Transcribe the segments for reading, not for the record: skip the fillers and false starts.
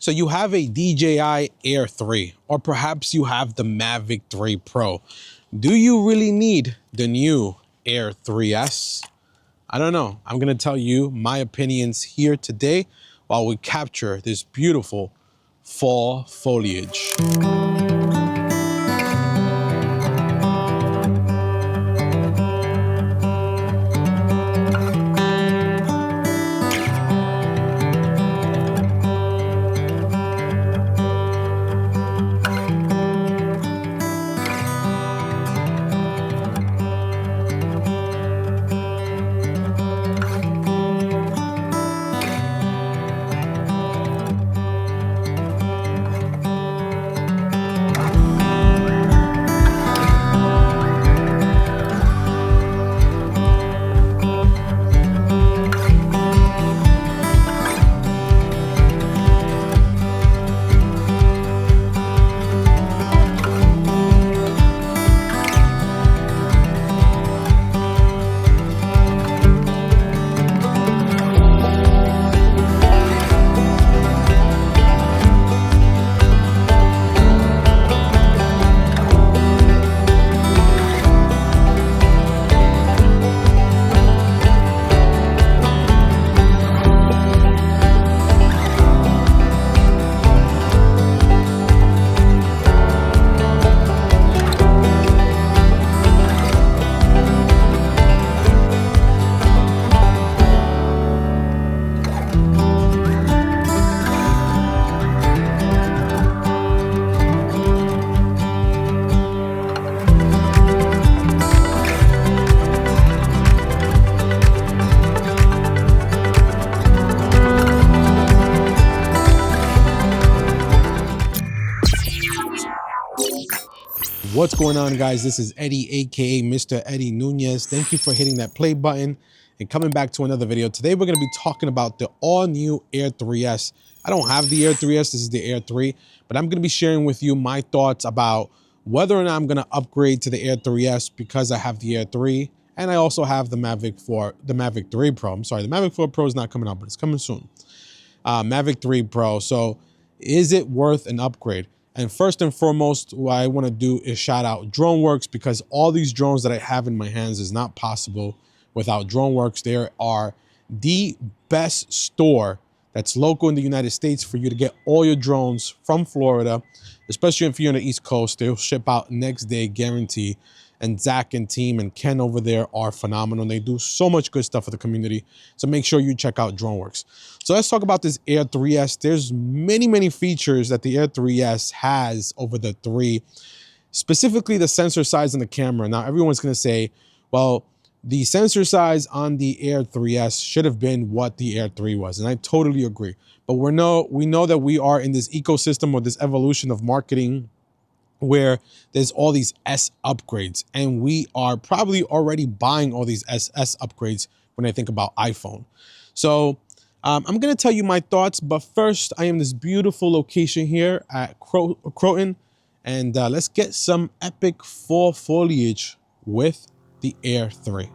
So you have a DJI Air 3, or perhaps you have the Mavic 3 Pro. Do you really need the new Air 3S? I don't know. I'm gonna tell you my opinions here today while we capture this beautiful fall foliage. What's going on, guys? This is Eddie, aka Mr. Eddie Nunez. Thank you for hitting that play button and coming back to another video. Today we're going to be talking about the all-new Air 3S. I don't have the Air 3S, this is the Air 3, but I'm going to be sharing with you my thoughts about whether or not I'm going to upgrade to the Air 3S because I have the Air 3 and I also have the Mavic 3 Pro. I'm sorry, the Mavic 4 Pro is not coming out, but it's coming soon. Mavic 3 Pro. So is it worth an upgrade? And first and foremost, what I want to do is shout out DroneWorks, because all these drones that I have in my hands is not possible without DroneWorks. They are the best store that's local in the United States for you to get all your drones from Florida, especially if you're on the East Coast. They'll ship out next day, guarantee. And Zach and team and Ken over there are phenomenal. They do so much good stuff for the community. So make sure you check out DroneWorks. So let's talk about this Air 3S. There's many features that the Air 3S has over the 3, specifically the sensor size and the camera. Now, everyone's going to say, well, the sensor size on the Air 3S should have been what the Air 3 was. And I totally agree. But we know that we are in this ecosystem or this evolution of marketing where there's all these S upgrades, and we are probably already buying all these S upgrades when I think about iPhone. So I'm going to tell you my thoughts, but first I am in this beautiful location here at Croton, and let's get some epic fall foliage with the Air 3.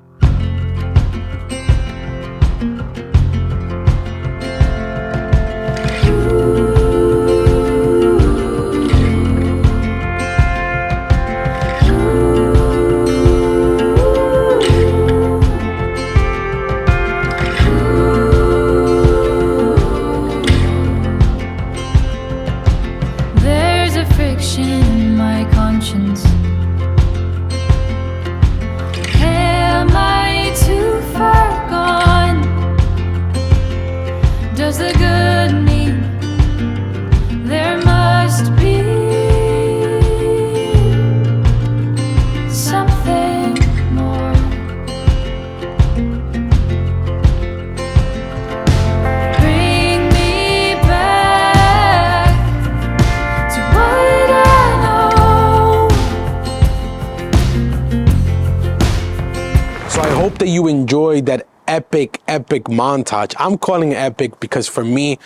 Hope that you enjoyed that epic montage. I'm calling it epic because for me,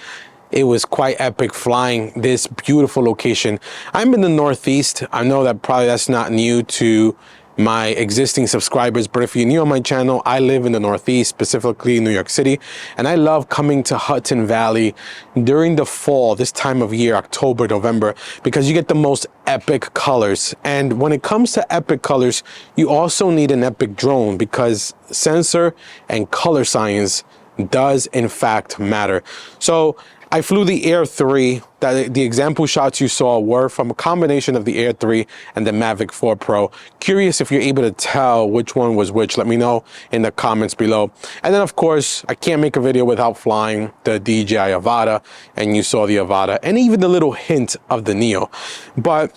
it was quite epic flying this beautiful location. I'm in the Northeast. I know that probably that's not new to my existing subscribers, but if you're new on my channel, I live in the Northeast, specifically New York City, and I love coming to Hudson Valley during the fall, this time of year, October, November, because you get the most epic colors. And when it comes to epic colors, you also need an epic drone, because sensor and color science does in fact matter. So I flew the Air 3. The example shots you saw were from a combination of the Air 3 and the Mavic 4 Pro. Curious if you're able to tell which one was which. Let me know in the comments below. And then of course, I can't make a video without flying the DJI Avata, and you saw the Avata and even the little hint of the Neo. But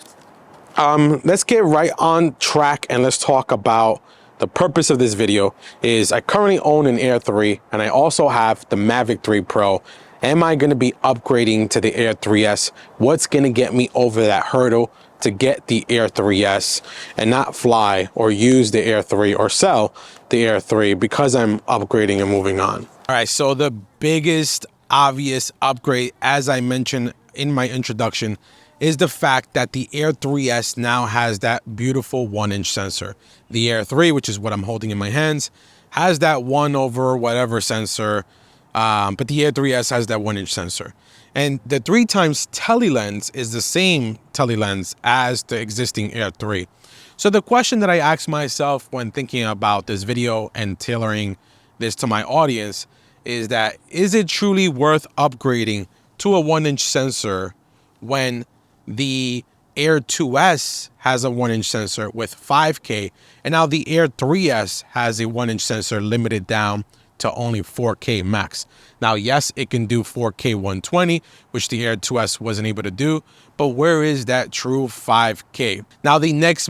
let's get right on track and let's talk about the purpose of this video. Is I currently own an Air 3 and I also have the Mavic 3 Pro. Am I going to be upgrading to the Air 3S? What's going to get me over that hurdle to get the Air 3S and not fly or use the Air 3 or sell the Air 3 because I'm upgrading and moving on? All right, so the biggest obvious upgrade, as I mentioned in my introduction, is the fact that the Air 3S now has that beautiful 1-inch sensor. The Air 3, which is what I'm holding in my hands, has that 1 over whatever sensor, but the Air 3S has that 1-inch sensor. And the 3x telelens is the same telelens as the existing Air 3. So the question that I asked myself when thinking about this video and tailoring this to my audience is that, is it truly worth upgrading to a 1-inch sensor when the Air 2S has a 1-inch sensor with 5K, and now the Air 3S has a 1-inch sensor limited down to only 4K max? Now, yes, it can do 4K 120, which the Air 2S wasn't able to do, but where is that true 5K? Now, the next,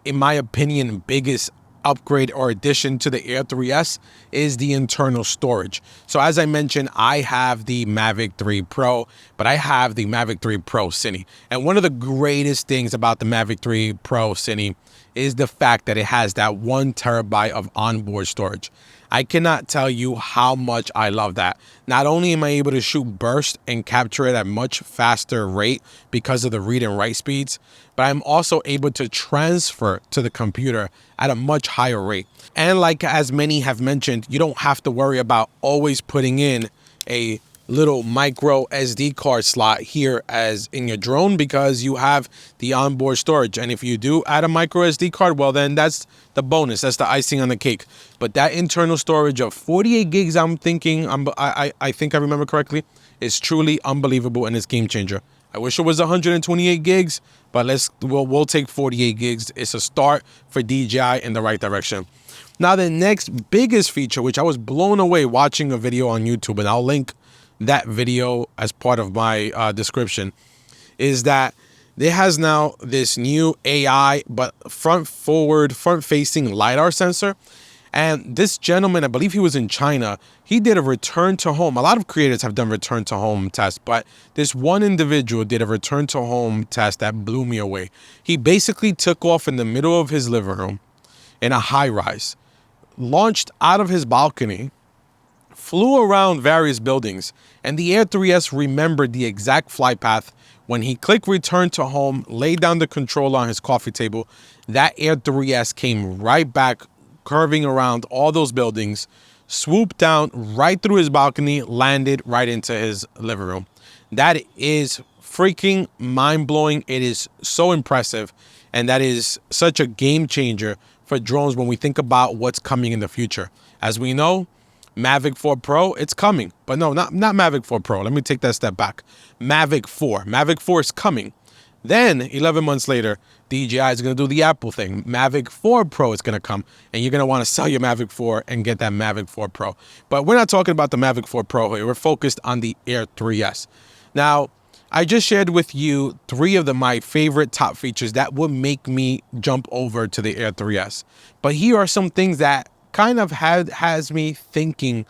in my opinion, biggest upgrade or addition to the Air 3S is the internal storage. So as I mentioned, I have the Mavic 3 Pro, but I have the Mavic 3 Pro Cine. And one of the greatest things about the Mavic 3 Pro Cine is the fact that it has that 1 terabyte of onboard storage. I cannot tell you how much I love that. Not only am I able to shoot burst and capture it at much faster rate because of the read and write speeds, but I'm also able to transfer to the computer at a much higher rate. And like as many have mentioned, you don't have to worry about always putting in a little micro SD card slot here as in your drone, because you have the onboard storage. And if you do add a micro SD card, well, then that's the bonus, that's the icing on the cake. But that internal storage of 48 gigs, I think I remember correctly, is truly unbelievable and it's game changer. I wish it was 128 gigs, but we'll take 48 gigs. It's a start for DJI in the right direction. Now, the next biggest feature, which I was blown away watching a video on YouTube, and I'll link that video as part of my description, is that there has now this new AI but front-facing LiDAR sensor. And this gentleman, I believe he was in China, he did a return to home. A lot of creators have done return to home tests, but this one individual did a return to home test that blew me away. He basically took off in the middle of his living room in a high rise, launched out of his balcony, flew around various buildings, and the Air 3S remembered the exact flight path. When he clicked return to home, laid down the controller on his coffee table, that Air 3S came right back, curving around all those buildings, swooped down right through his balcony, landed right into his living room. That is freaking mind-blowing. It is so impressive, and that is such a game changer for drones when we think about what's coming in the future. As we know, Mavic 4 Pro, it's coming. But no, not Mavic 4 Pro. Let me take that step back. Mavic 4. Mavic 4 is coming. Then, 11 months later, DJI is going to do the Apple thing. Mavic 4 Pro is going to come, and you're going to want to sell your Mavic 4 and get that Mavic 4 Pro. But we're not talking about the Mavic 4 Pro here. We're focused on the Air 3S. Now, I just shared with you 3 of my favorite top features that would make me jump over to the Air 3S. But here are some things that kind of has me thinking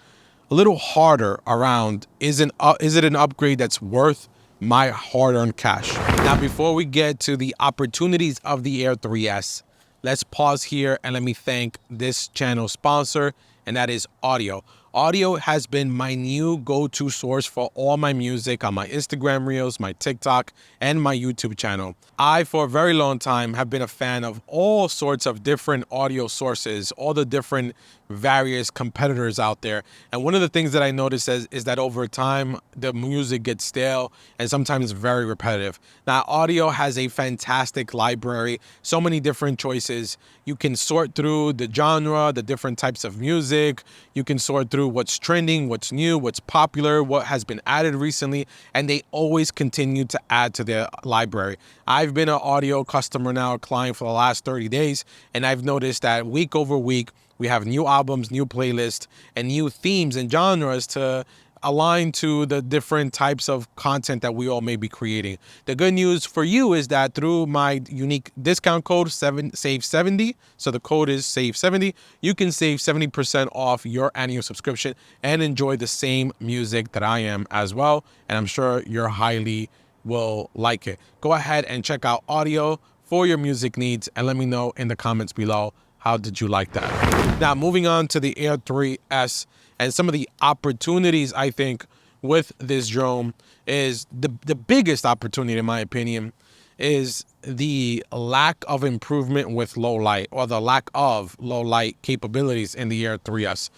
a little harder around, is it an upgrade that's worth my hard-earned cash? Now, before we get to the opportunities of the Air 3S, let's pause here and let me thank this channel sponsor, and that is Audiio. Audio has been my new go-to source for all my music on my Instagram Reels, my TikTok, and my YouTube channel. I, for a very long time, have been a fan of all sorts of different audio sources, all the different various competitors out there. And one of the things that I noticed is that over time, the music gets stale and sometimes very repetitive. Now, Audio has a fantastic library, so many different choices. You can sort through the genre, the different types of music. You can sort through what's trending, what's new, what's popular, what has been added recently, and they always continue to add to their library. I've been an Audio customer now, client for the last 30 days, and I've noticed that week over week, we have new albums, new playlists, and new themes and genres to align to the different types of content that we all may be creating. The good news for you is that through my unique discount code, SAVE70, so the code is SAVE70, you can save 70% off your annual subscription and enjoy the same music that I am as well. And I'm sure you're highly will like it. Go ahead and check out Audio for your music needs and let me know in the comments below, how did you like that? Now, moving on to the Air 3S and some of the opportunities, I think, with this drone is the biggest opportunity, in my opinion, is the lack of improvement with low light, or the lack of low light capabilities in the Air 3S.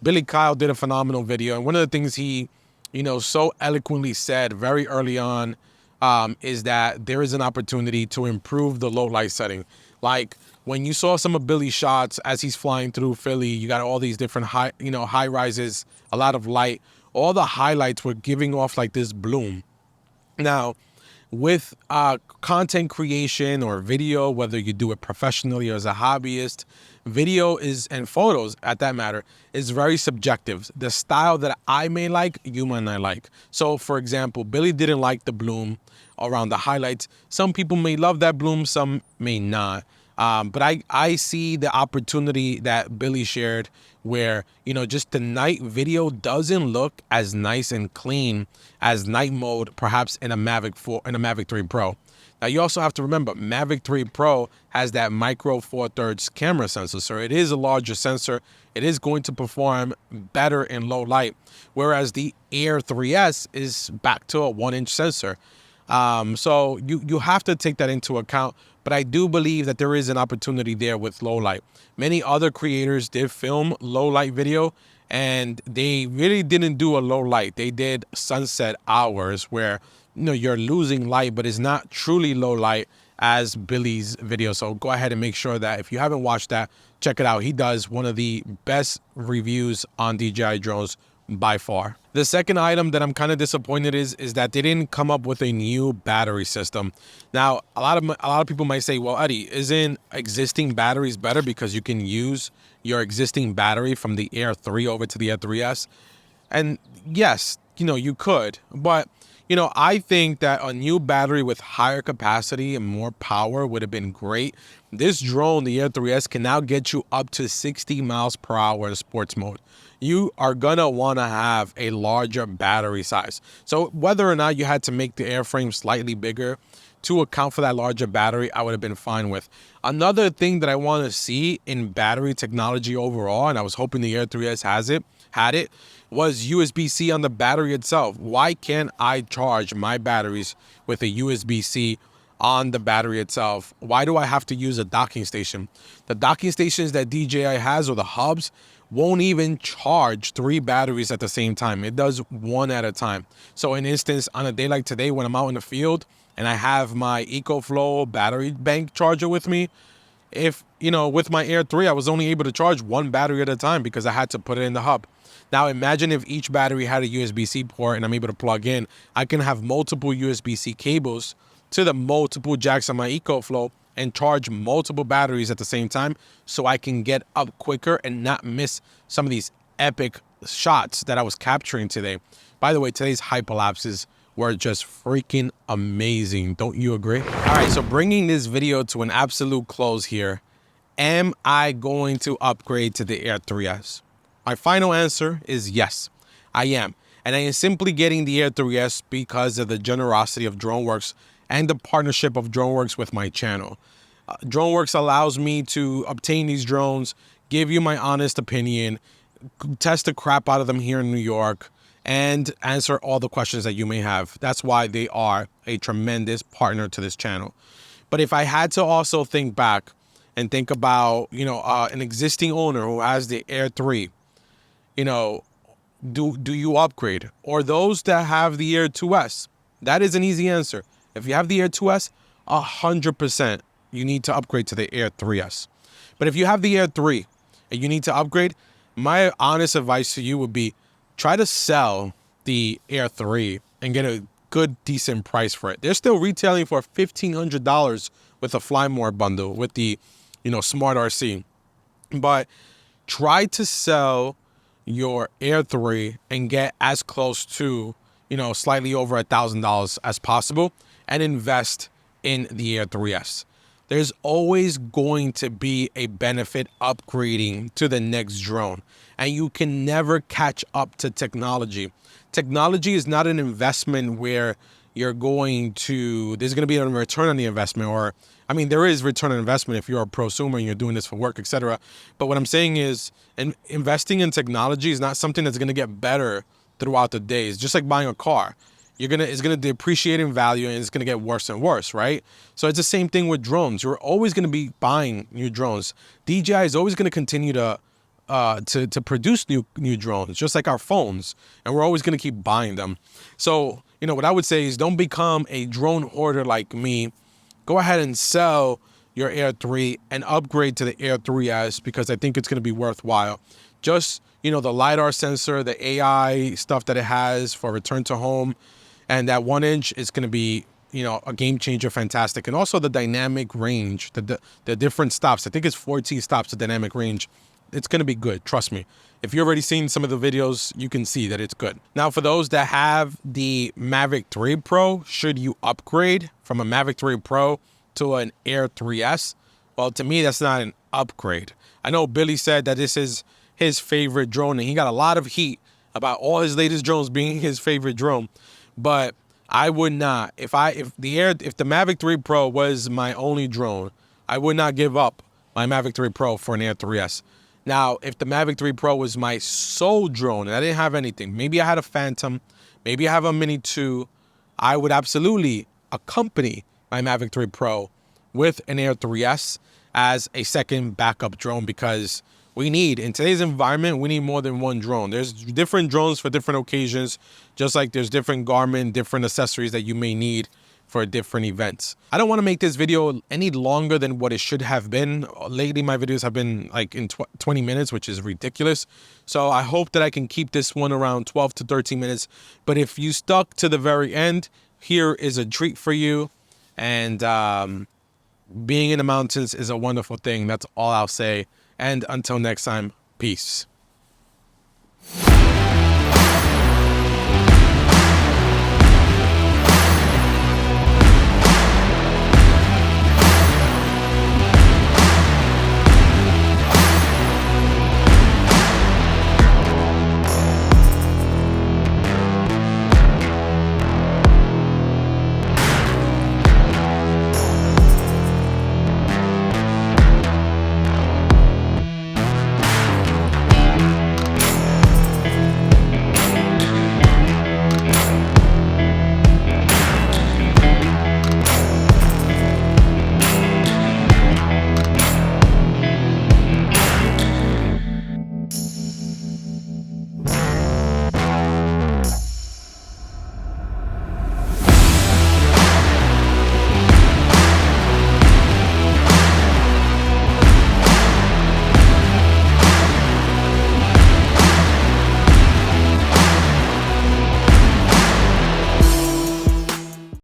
Billy Kyle did a phenomenal video, and one of the things he, so eloquently said very early on is that there is an opportunity to improve the low light setting. Like when you saw some of Billy's shots as he's flying through Philly, you got all these different high rises, a lot of light. All the highlights were giving off like this bloom. Now, with content creation or video, whether you do it professionally or as a hobbyist, video is, and photos at that matter, is very subjective. The style that I may like, you might not like. So for example, Billy didn't like the bloom around the highlights. Some people may love that bloom, some may not. But I see the opportunity that Billy shared where, just the night video doesn't look as nice and clean as night mode, perhaps in a Mavic 3 Pro. Now, you also have to remember, Mavic 3 Pro has that micro Four Thirds camera sensor, so it is a larger sensor. It is going to perform better in low light, whereas the Air 3S is back to a 1-inch sensor. So you have to take that into account, but I do believe that there is an opportunity there with low light. Many other creators did film low light video, and they really didn't do a low light. They did sunset hours where, you're losing light, but it's not truly low light as Billy's video. So go ahead and make sure that if you haven't watched that, check it out. He does one of the best reviews on DJI drones by far. The second item that I'm kind of disappointed is that they didn't come up with a new battery system. Now, a lot of people might say, well, Eddie, isn't existing batteries better because you can use your existing battery from the Air 3 over to the Air 3S? And yes, you could, but I think that a new battery with higher capacity and more power would have been great. This drone, the Air 3S, can now get you up to 60 miles per hour in sports mode. You are gonna wanna have a larger battery size. So whether or not you had to make the airframe slightly bigger to account for that larger battery, I would have been fine with. Another thing that I wanna see in battery technology overall, and I was hoping the Air 3S had it, was USB-C on the battery itself. Why can't I charge my batteries with a USB-C on the battery itself? Why do I have to use a docking station? The docking stations that DJI has, or the hubs, won't even charge 3 batteries at the same time. It does 1 at a time. So in instance, on a day like today when I'm out in the field and I have my EcoFlow battery bank charger with me, if, with my Air 3, I was only able to charge 1 battery at a time because I had to put it in the hub. Now imagine if each battery had a USB-C port and I'm able to plug in. I can have multiple USB-C cables to the multiple jacks on my EcoFlow and charge multiple batteries at the same time so I can get up quicker and not miss some of these epic shots that I was capturing today. By the way, today's hyperlapses were just freaking amazing. Don't you agree? All right, so bringing this video to an absolute close here, am I going to upgrade to the Air 3S? My final answer is yes, I am. And I am simply getting the Air 3S because of the generosity of DroneWorks and the partnership of DroneWorks with my channel. DroneWorks allows me to obtain these drones, give you my honest opinion, test the crap out of them here in New York and answer all the questions that you may have. That's why they are a tremendous partner to this channel. But if I had to also think back and think about, an existing owner who has the Air 3, do you upgrade? Or those that have the Air 2S? That is an easy answer. If you have the Air 2S, 100% you need to upgrade to the Air 3S. But if you have the Air 3 and you need to upgrade, my honest advice to you would be try to sell the Air 3 and get a good, decent price for it. They're still retailing for $1,500 with a FlyMore bundle with the, Smart RC. But try to sell your Air 3 and get as close to, slightly over $1,000 as possible and invest in the Air 3S. There's always going to be a benefit upgrading to the next drone, and you can never catch up to technology. Technology is not an investment where there's going to be a return on the investment, there is return on investment if you're a prosumer and you're doing this for work, etc. But what I'm saying is, investing in technology is not something that's going to get better throughout the days. Just like buying a car. It's gonna depreciate in value and it's gonna get worse and worse, right? So it's the same thing with drones. You're always gonna be buying new drones. DJI is always gonna continue to produce new drones, just like our phones, and we're always gonna keep buying them. So what I would say is, don't become a drone hoarder like me. Go ahead and sell your Air 3 and upgrade to the Air 3S, because I think it's gonna be worthwhile. Just the LiDAR sensor, the AI stuff that it has for return to home. And that 1 inch is going to be, a game changer, fantastic. And also the dynamic range, the different stops. I think it's 14 stops of dynamic range. It's going to be good. Trust me. If you've already seen some of the videos, you can see that it's good. Now, for those that have the Mavic 3 Pro, should you upgrade from a Mavic 3 Pro to an Air 3S? Well, to me, that's not an upgrade. I know Billy said that this is his favorite drone, and he got a lot of heat about all his latest drones being his favorite drone. But I would not, if the Mavic 3 Pro was my only drone, I would not give up my Mavic 3 Pro for an Air 3S. Now, if the Mavic 3 Pro was my sole drone and I didn't have anything, maybe I had a Phantom, maybe I have a Mini 2, I would absolutely accompany my Mavic 3 Pro with an Air 3S as a second backup drone, because in today's environment, we need more than one drone. There's different drones for different occasions, just like there's different Garmin, different accessories that you may need for different events. I don't want to make this video any longer than what it should have been. Lately, my videos have been like in 20 minutes, which is ridiculous. So I hope that I can keep this one around 12 to 13 minutes. But if you stuck to the very end, here is a treat for you. And being in the mountains is a wonderful thing. That's all I'll say. And until next time, peace.